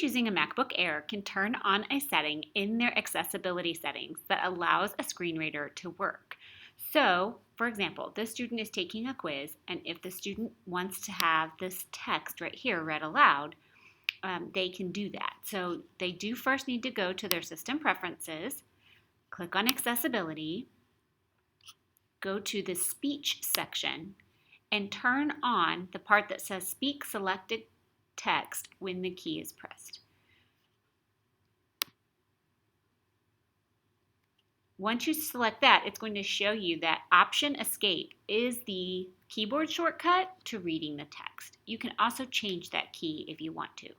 Using a MacBook Air can turn on a setting in their accessibility settings that allows a screen reader to work. So, for example, this student is taking a quiz, and if the student wants to have this text right here read aloud, they can do that. So they do first need to go to their system preferences, click on accessibility, go to the speech section, and turn on the part that says speak selected text when the key is pressed. Once you select that, it's going to show you that Option Escape is the keyboard shortcut to reading the text. You can also change that key if you want to.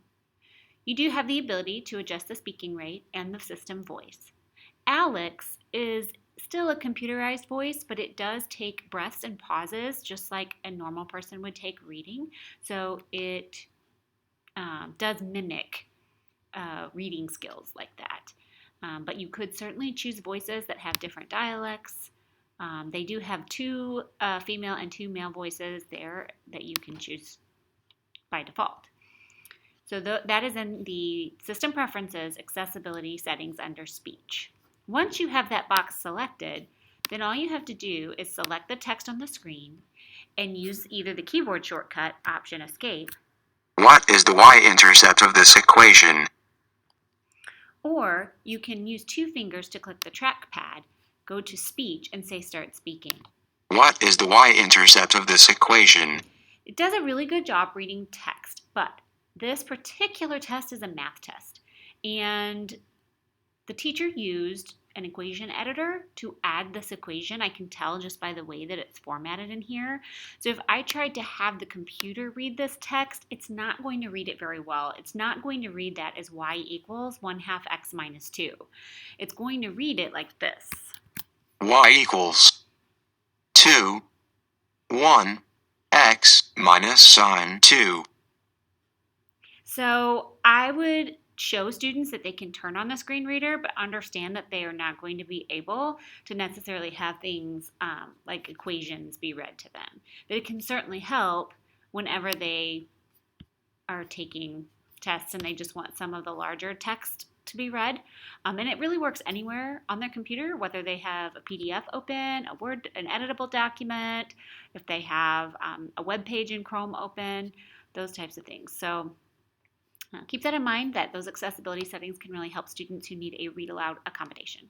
You do have the ability to adjust the speaking rate and the system voice. Alex is still a computerized voice, but it does take breaths and pauses just like a normal person would take reading. So it does mimic reading skills like that. But you could certainly choose voices that have different dialects. They do have 2 female and 2 male voices there that you can choose by default. So that is in the System Preferences Accessibility settings under Speech. Once you have that box selected, then all you have to do is select the text on the screen and use either the keyboard shortcut, Option Escape. What is the y-intercept of this equation? Or you can use 2 fingers to click the trackpad, go to Speech, and say Start Speaking. What is the y-intercept of this equation? It does a really good job reading text, but this particular test is a math test, and the teacher used an equation editor to add this equation. I can tell just by the way that it's formatted in here. So if I tried to have the computer read this text, it's not going to read it very well. It's not going to read that as y equals 1/2 x minus 2. It's going to read it like this. Y equals 2, 1, x minus sine 2. So I would show students that they can turn on the screen reader, but understand that they are not going to be able to necessarily have things like equations be read to them. But it can certainly help whenever they are taking tests and they just want some of the larger text to be read. And it really works anywhere on their computer, whether they have a PDF open, a Word, an editable document, if they have a web page in Chrome open, those types of things. So keep that in mind that those accessibility settings can really help students who need a read aloud accommodation.